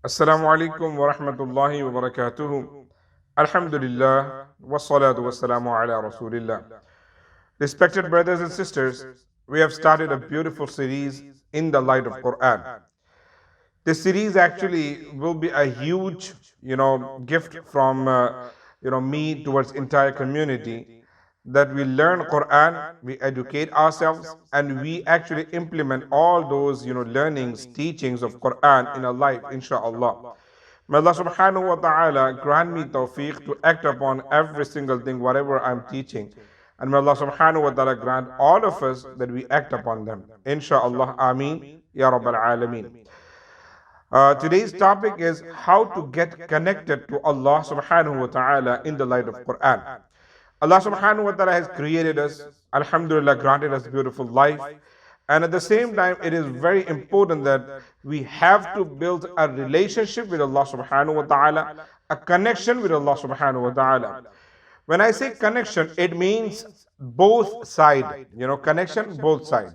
Assalamu alaikum wa rahmatullahi wa barakatuhu. Alhamdulillah wa salatu wa salamu ala rasulillah. Respected brothers and sisters, we have started a beautiful series in the light of Quran. This series actually will be a huge, gift from, me towards entire community, that we learn Quran, we educate ourselves, and we actually implement all those, learnings, teachings of Quran in our life, inshallah. May Allah subhanahu wa ta'ala grant me tawfiq to act upon every single thing, whatever I'm teaching. And may Allah subhanahu wa ta'ala grant all of us that we act upon them. Inshallah, Ameen, Ya Rabbal Alameen. Today's topic is how to get connected to Allah subhanahu wa ta'ala in the light of Quran. Allah subhanahu wa ta'ala has created us, alhamdulillah, granted us beautiful life. And at the same time, it is very important that we have to build a relationship with Allah subhanahu wa ta'ala, a connection with Allah subhanahu wa ta'ala. When I say connection, it means both sides, connection, both sides.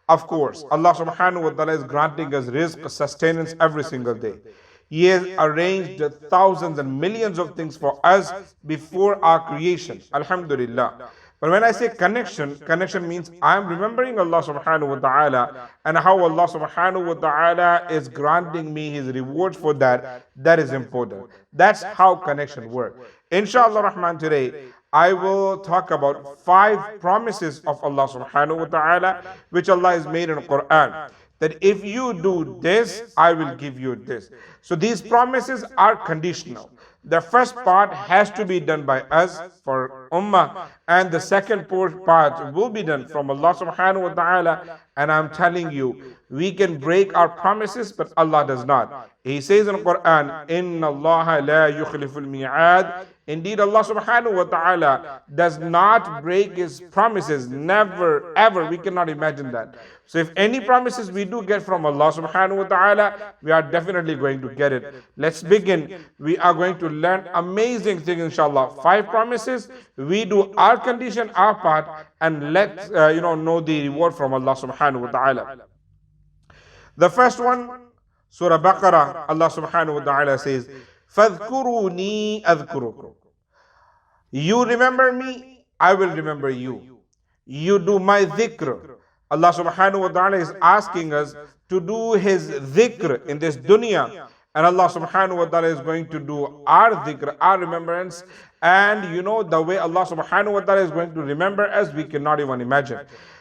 Of course, Allah subhanahu wa ta'ala is granting us rizq, sustenance every single day. He has arranged thousands and millions of things for us before our creation. Alhamdulillah. But when I say connection, connection means I am remembering Allah subhanahu wa ta'ala and how Allah subhanahu wa ta'ala is granting me His rewards for that. That is important. That's how connection works. Inshallah Rahman, today I will talk about 5 promises of Allah subhanahu wa ta'ala which Allah has made in the Quran. That if you do this, I will give you this. So these promises are conditional. The first part has to be done by us for Ummah, and the second part will be done from Allah subhanahu wa ta'ala. And I'm telling you, we can break our promises, but Allah does not. He says in the Quran, Inna Allah la yukhliful mi'ad. Indeed, Allah subhanahu wa ta'ala does not break His promises. Never, ever. We cannot imagine that. So if any promises we do get from Allah subhanahu wa ta'ala, we are definitely going to get it. Let's begin. We are going to learn amazing things, inshallah. 5 promises. We do our condition, our part, and let's know the reward from Allah subhanahu wa ta'ala. The first one, Surah Baqarah, Allah subhanahu wa ta'ala says, فَاذْكُرُونِي أَذْكُرُكُمْ. You remember me, I will remember you. You do my dhikr. Allah subhanahu wa ta'ala is asking us to do His dhikr in this dunya. And Allah subhanahu wa ta'ala is going to do our dhikr, our remembrance. And the way Allah subhanahu wa ta'ala is going to remember us, we cannot even imagine.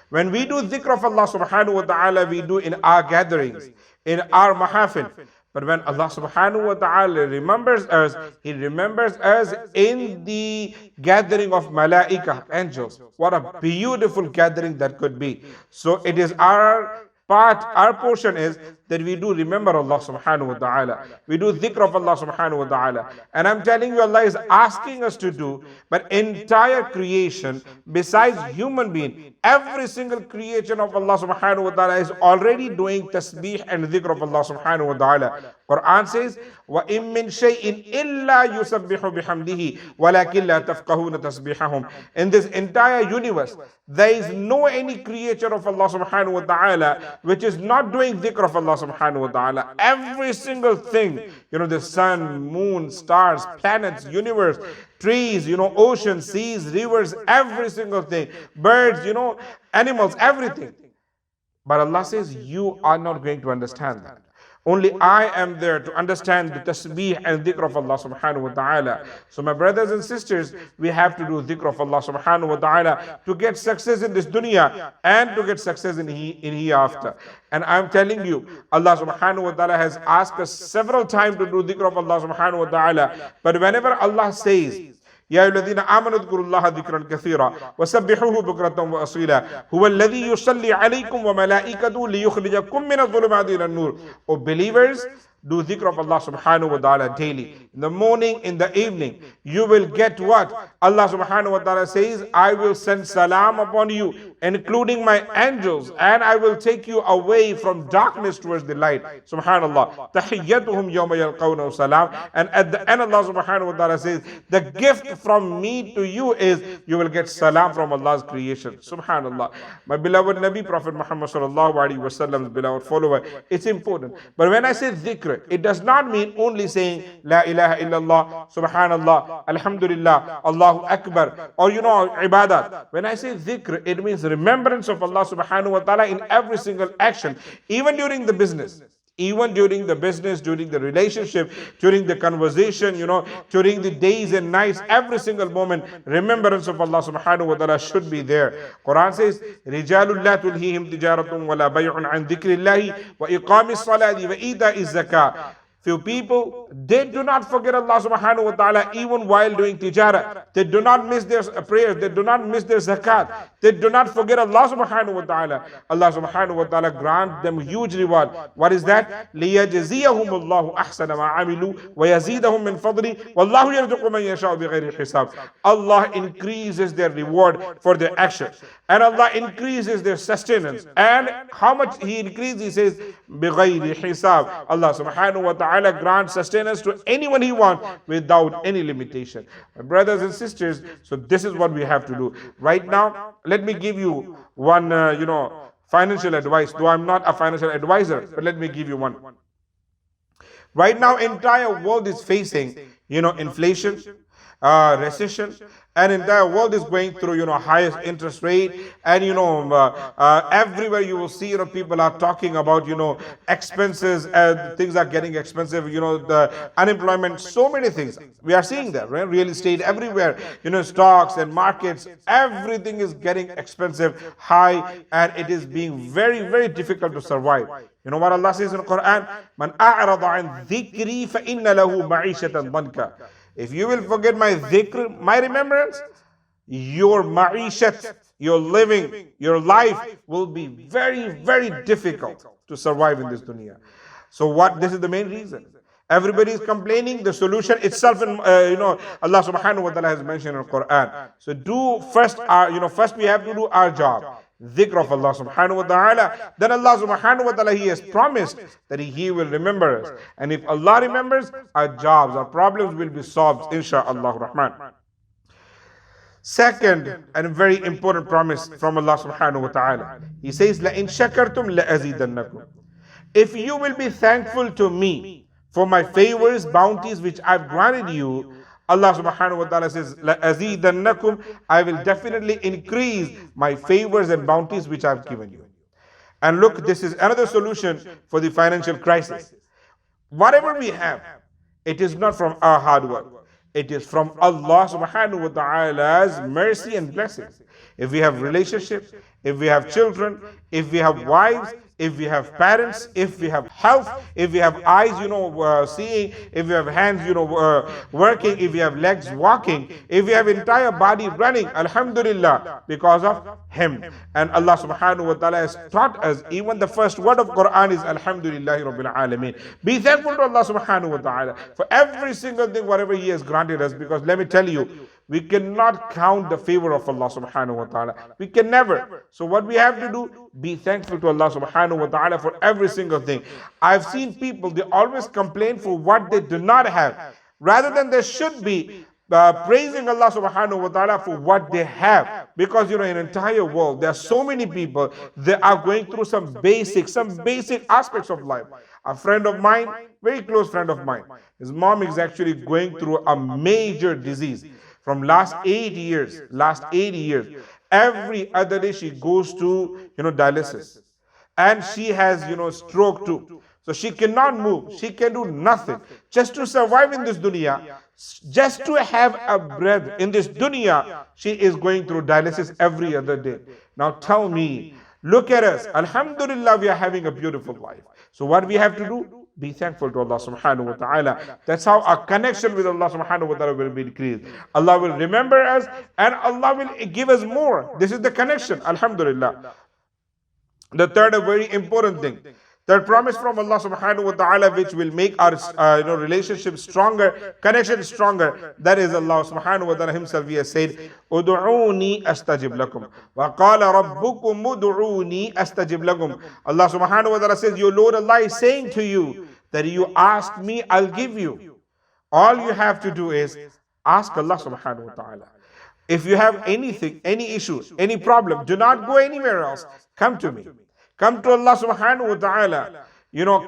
When we do dhikr of Allah subhanahu wa ta'ala, we do in our gatherings, in our mahafil. But when Allah subhanahu wa ta'ala remembers us, He remembers us in the gathering of malaika, angels. What a beautiful gathering that could be. So it is our part, our portion is that we do remember Allah subhanahu wa ta'ala. We do dhikr of Allah subhanahu wa ta'ala. And I'm telling you, Allah is asking us to do, but entire creation, besides human being, every single creation of Allah subhanahu wa ta'ala is already doing tasbih and dhikr of Allah subhanahu wa ta'ala. Quran says, وَإِن مِّن شَيْءٍ إِلَّا يُسَبِّحُ بِحَمْدِهِ وَلَكِنْ لَا تَفْقَهُونَ تَسْبِحَهُمْ. In this entire universe, there is no any creature of Allah subhanahu wa ta'ala which is not doing dhikr of Allah subhanahu wa ta'ala. Every single thing, the sun, moon, stars, planets, universe, trees, oceans, seas, rivers, every single thing, birds, animals, everything. But Allah says, you are not going to understand that. Only I am there to understand the tasbih and dhikr of Allah subhanahu wa ta'ala. So my brothers and sisters, we have to do dhikr of Allah subhanahu wa ta'ala to get success in this dunya and to get success in hereafter. And I'm telling you, Allah subhanahu wa ta'ala has asked us several times to do dhikr of Allah subhanahu wa ta'ala. But whenever Allah says, يا أيها الذين آمنوا اذكروا الله ذكرا كثيرا وسبحوه بكرة وأصيلا هو الذي يصلي عليكم وملائكته ليخرجكم من الظلمات إلى النور. O believers, do dhikr of Allah subhanahu wa ta'ala daily. In the morning, in the evening, you will get what? Allah subhanahu wa ta'ala says, I will send salam upon you including my angels, and I will take you away from darkness towards the light. Subhanallah. Tahiyyatuhum yawma yalqawnahu salam. And at the end, Allah subhanahu wa ta'ala says, the gift from me to you is you will get salam from Allah's creation. Subhanallah. My beloved Nabi Prophet Muhammad sallallahu alaihi wasallam's beloved follower, it's important. But when I say dhikr, it does not mean only saying La ilaha illallah, Subhanallah, Alhamdulillah, Allahu Akbar, or ibadat. When I say dhikr, it means remembrance of Allah subhanahu wa ta'ala in every single action, even during the business. Even during the business, during the relationship, during the conversation, during the days and nights, every single moment, remembrance of Allah subhanahu wa ta'ala should be there. Quran says, رِجَالٌ لَا تُلْهِيهِمْ تِجَارَةٌ وَلَا بَيْعٌ عَنْ ذِكْرِ اللَّهِ وَإِقَامِ الصَّلَاةِ وَإِيتَاءِ الزَّكَاةِ. Few people, they do not forget Allah subhanahu wa ta'ala even while doing tijara. They do not miss their prayers. They do not miss their zakat. They do not forget Allah subhanahu wa ta'ala. Allah subhanahu wa ta'ala grant them huge reward. What is that? لِيَجْزِيَهُمُ اللَّهُ أَحْسَنَ مَا عَمِلُوا وَيَزِيدَهُم مِّن فَضْلِهِ وَاللَّهُ يَرْزُقُ مَن يَشَاءُ بِغَيْرِ حِسَابٍ. Allah increases their reward for their actions. And Allah increases their sustenance. And how much He increases? He says, بِغَيْرِ حِسَابٍ. Allah subhanahu wa ta'ala grants sustenance to anyone He wants without any limitation. My brothers and sisters, so this is what we have to do. Right now, let me give you one, financial advice. Though I'm not a financial advisor, but let me give you one. Right now, entire world is facing, inflation, recession, and entire world is going through, highest interest rate, and everywhere you will see, people are talking about, expenses, and things are getting expensive, the unemployment, so many things. We are seeing that, right? Real estate everywhere, stocks and markets, everything is getting expensive, high, and it is being very, very difficult to survive. You know what Allah says in the Quran? Man a'rada an dhikri fa inna lahu ma'ishatan dhanka. If you will forget my dhikr, my remembrance, your ma'ishat, your living, your life will be very, very difficult to survive in this dunya. So this is the main reason. Everybody is complaining. The solution itself, Allah subhanahu wa ta'ala has mentioned in the Quran. So first we have to do our job. Dhikr of Allah subhanahu wa ta'ala. Then Allah subhanahu wa ta'ala, He has promised that He will remember us. And if Allah remembers, our jobs, our problems will be solved, insha'Allah rahman. Second, and a very important promise from Allah subhanahu wa ta'ala. He says, لَإِن شَكَرْتُمْ لَأَزِيدَنَّكُمْ. If you will be thankful to me for my favors, bounties which I've granted you, Allah subhanahu wa ta'ala says, لَأَزِيدَنَّكُمْ. I will definitely increase my favors and bounties which I've given you. And look, this is another solution for the financial crisis. Whatever we have, it is not from our hard work. It is from Allah subhanahu wa ta'ala's mercy and blessings. If we have relationships, if we have children, if we have wives, if we have parents, if we have health, if we have eyes, seeing, if we have hands, working, if we have legs walking, if we have entire body running, alhamdulillah, because of Him. And Allah subhanahu wa ta'ala has taught us, even the first word of Quran is alhamdulillahi rabbil alameen. Be thankful to Allah subhanahu wa ta'ala for every single thing, whatever He has granted us, because let me tell you, we cannot count the favor of Allah subhanahu wa ta'ala. We can never. So what we have to do, be thankful to Allah subhanahu wa ta'ala for every single thing. I've seen people, they always complain for what they do not have, rather than they should be praising Allah subhanahu wa ta'ala for what they have. Because in an entire world, there are so many people, they are going through some basic aspects of life. A friend of mine, very close friend of mine, his mom is actually going through a major disease. From last 8 years, every other day she goes to, dialysis. And she has, stroke too. So she cannot move. She can do nothing. Just to survive in this dunya, just to have a breath in this dunya, she is going through dialysis every other day. Now tell me, look at us. Alhamdulillah, we are having a beautiful life. So what we have to do? Be thankful to Allah subhanahu wa ta'ala. That's how our connection with Allah subhanahu wa ta'ala will be increased. Allah will remember us and Allah will give us more. This is the connection. Alhamdulillah. The third, a very important thing. That promise from Allah subhanahu wa ta'ala which will make our relationship stronger, connection stronger. That is Allah subhanahu wa ta'ala himself. He has said, Udu'uni astajib lakum. Wa qala rabbukum udu'uni astajib lakum. Allah subhanahu wa ta'ala says, your Lord Allah is saying to you that you ask me, I'll give you. All you have to do is ask Allah subhanahu wa ta'ala. If you have anything, any issue, any problem, do not go anywhere else. Come to me. Come to Allah subhanahu wa ta'ala.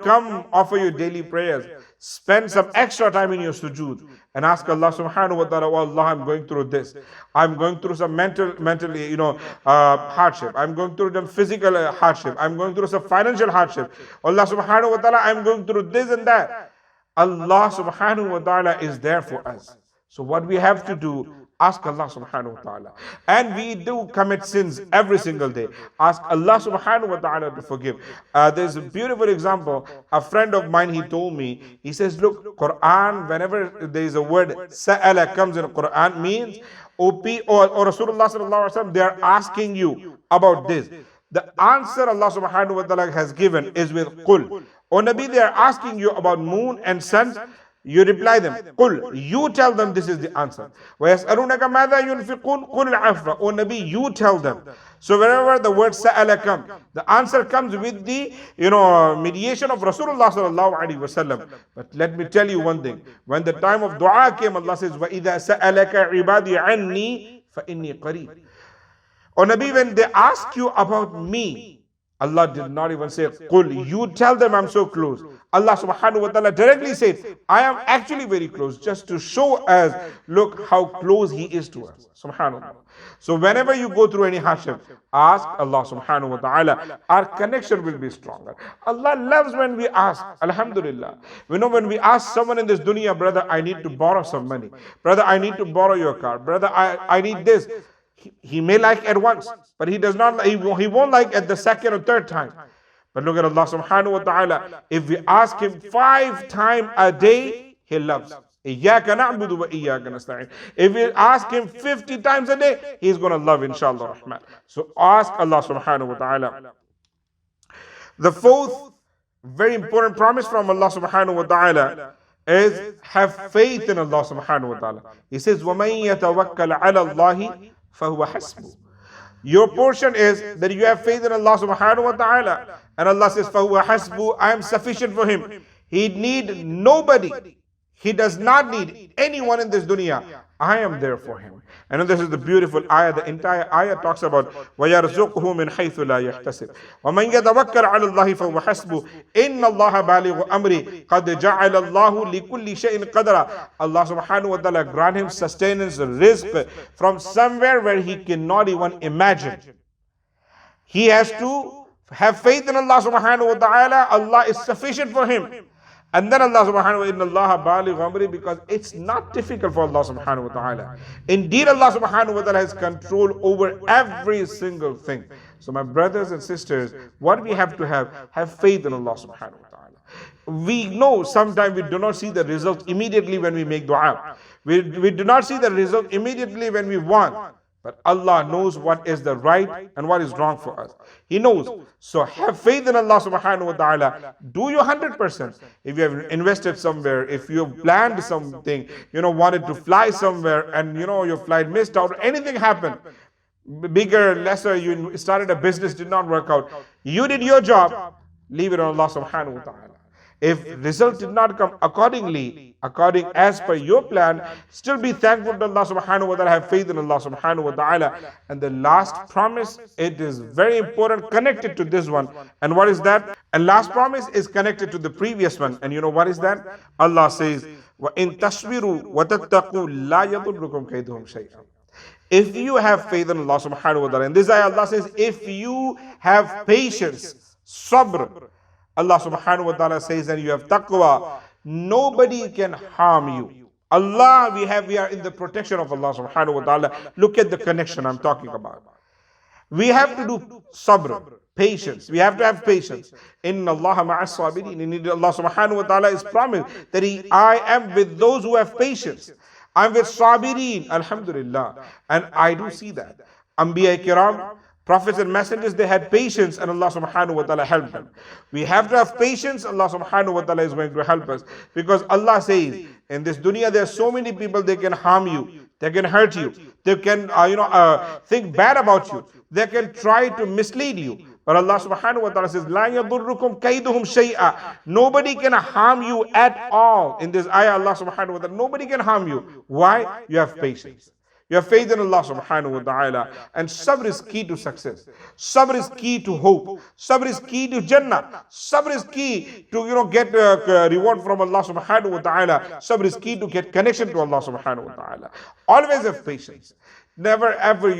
Come offer your daily prayers. Spend some extra time in your sujood and ask Allah subhanahu wa ta'ala, oh Allah, I'm going through this. I'm going through some mentally, hardship. I'm going through some physical hardship. I'm going through some financial hardship. Allah subhanahu wa ta'ala, I'm going through this and that. Allah subhanahu wa ta'ala is there for us. So what we have to do, ask Allah subhanahu wa ta'ala. And we do commit sins every single day. Ask Allah subhanahu wa ta'ala to forgive. There's a beautiful example. A friend of mine, he told me, he says, look, Quran, whenever there is a word, sa'ala comes in Quran, means OP or Rasulullah sallallahu alaihi wasallam, they are asking you about this. The answer Allah subhanahu wa ta'ala has given is with qul. O Nabi, they are asking you about moon and sun. You reply them, qul, you tell them this is the answer. وَيَسْأَلُونَكَ مَاذَا يُنْفِقُونَ قُلِ الْعَفْوَ. O Nabi, you tell them. So wherever the word sa'ala comes, the answer comes with the mediation of Rasulullah sallallahu alaihi wasallam. But let me tell you one thing. When the time of dua came, Allah says, وَإِذَا سَأَلَكَ عِبَادِي عَنِّي فَإِنِّي قَرِيبٌ. O Nabi, when they ask you about me, Allah did not even say, qul, you tell them I'm so close. Allah subhanahu wa ta'ala directly said, I am actually very close, just to show us, look how close He is to us. Subhanallah. So whenever you go through any hardship, ask Allah subhanahu wa ta'ala. Our connection will be stronger. Allah loves when we ask. Alhamdulillah. When we ask someone in this dunya, brother, I need to borrow some money. Brother, I need to borrow your car. Brother, I need this. He may like at once, but he does not. He won't like at the second or third time. But look at Allah subhanahu wa ta'ala. If we ask Him 5 times a day, He loves. إِيَّاكَ نَعْبُدُ وَإِيَّاكَ نَسْتَعِينُ. If we ask Him 50 times a day, He's going to love, inshallah rahman. So ask Allah subhanahu wa ta'ala. The fourth very important promise from Allah subhanahu wa ta'ala is have faith in Allah subhanahu wa ta'ala. He says, وَمَن يَتَوَكَّلْ عَلَى اللَّهِ فَهُوَ حَسْبُهُ. Your portion is that you have faith in Allah subhanahu wa ta'ala. And Allah says, فَهُوَ حَسْبُهُ, I am sufficient for him. He need nobody. He does not need anyone in this dunya. I am there for him. And this is the beautiful ayah. The entire ayah talks about وَيَرْزُقْهُ مِنْ حَيْثُ لَا يَحْتَسِبُ وَمَنْ يَتَوَكَّلْ عَلَى اللَّهِ فَهُوَ حَسْبُهُ إِنَّ اللَّهَ بَالِغُ أَمْرِهِ قَدْ جَعَلَ اللَّهُ لِكُلِّ شَيْءٍ قَدْرًا. Allah subhanahu wa ta'ala grant him sustenance, rizq from somewhere where he cannot even imagine. He has to have faith in Allah subhanahu wa ta'ala. Allah is sufficient for him. And then Allah subhanahu wa ta'ala, baligh amri, because it's not difficult for Allah subhanahu wa ta'ala. Indeed, Allah subhanahu wa ta'ala has control over every single thing. So my brothers and sisters, what we have to have faith in Allah subhanahu wa ta'ala. We know sometimes we do not see the result immediately when we make dua. We do not see the result immediately when we want. But Allah knows what is the right and what is wrong for us. He knows. So have faith in Allah subhanahu wa ta'ala. Do your 100%. If you have invested somewhere, if you have planned something, wanted to fly somewhere and your flight missed out, or anything happened, bigger, lesser, you started a business, did not work out. You did your job, leave it on Allah subhanahu wa ta'ala. If result did not come according as per your plan, still be thankful to Allah subhanahu wa ta'ala, have faith in Allah subhanahu wa ta'ala. And the last promise, it is very important, connected to this one. And what is that? And last promise is connected to the previous one. And you know what is that? Allah says, وَإِن تَصْبِرُوا وَتَتَّقُوا لَا يَضُرُّكُمْ كَيْدُهُمْ شَيْئًا. If you have faith in Allah subhanahu wa ta'ala, and this ayah Allah says, if you have patience, sabr, Allah subhanahu wa ta'ala says, and you have taqwa, nobody can harm you. Allah, we are in the protection of Allah subhanahu wa ta'ala. Look at the connection I'm talking about. We have to do sabr, patience. We have to have patience. Inna Allah ma'as sabirin. Indeed, Allah subhanahu wa ta'ala is promised that I am with those who have patience. I'm with sabirin, alhamdulillah. And I do see that. Anbiya kiram, Prophets and messengers, they had patience and Allah subhanahu wa ta'ala helped them. We have to have patience, Allah subhanahu wa ta'ala is going to help us. Because Allah says, in this dunya there are so many people, they can harm you, they can hurt you, they can think bad about you, they can try to mislead you. But Allah subhanahu wa ta'ala says, La yadurrukum kaiduhum shay'a. Nobody can harm you at all. In this ayah, Allah subhanahu wa ta'ala, nobody can harm you. Why? You have patience. You have faith in Allah subhanahu wa ta'ala. And sabr is key to success. Sabr is key to hope. Sabr is key to Jannah. Sabr is key to get reward from Allah subhanahu wa ta'ala. Sabr is key to get connection to Allah subhanahu wa ta'ala. Always have patience. Never ever,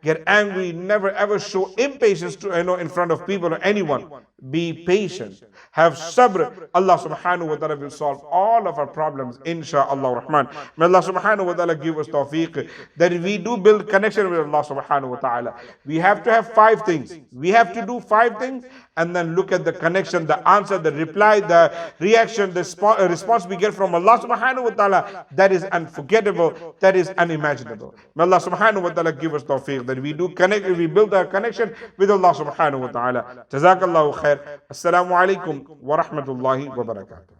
get angry. Never ever show impatience to, in front of people or anyone. Be patient. Have sabr. Allah subhanahu wa ta'ala will solve all of our problems, insha'Allah rahman. May Allah subhanahu wa ta'ala give us tawfiq that we do build connection with Allah subhanahu wa ta'ala. We have to have 5 things. We have to do 5 things and then look at the connection, the answer, the reply, the reaction, the response we get from Allah subhanahu wa ta'ala. That is unforgettable. That is unimaginable. May Allah subhanahu wa ta'ala give us tawfiq that we do connect, we build our connection with Allah subhanahu wa ta'ala. Jazakallahu khair. Assalamu alaikum wa rahmatullahi wa barakatuh.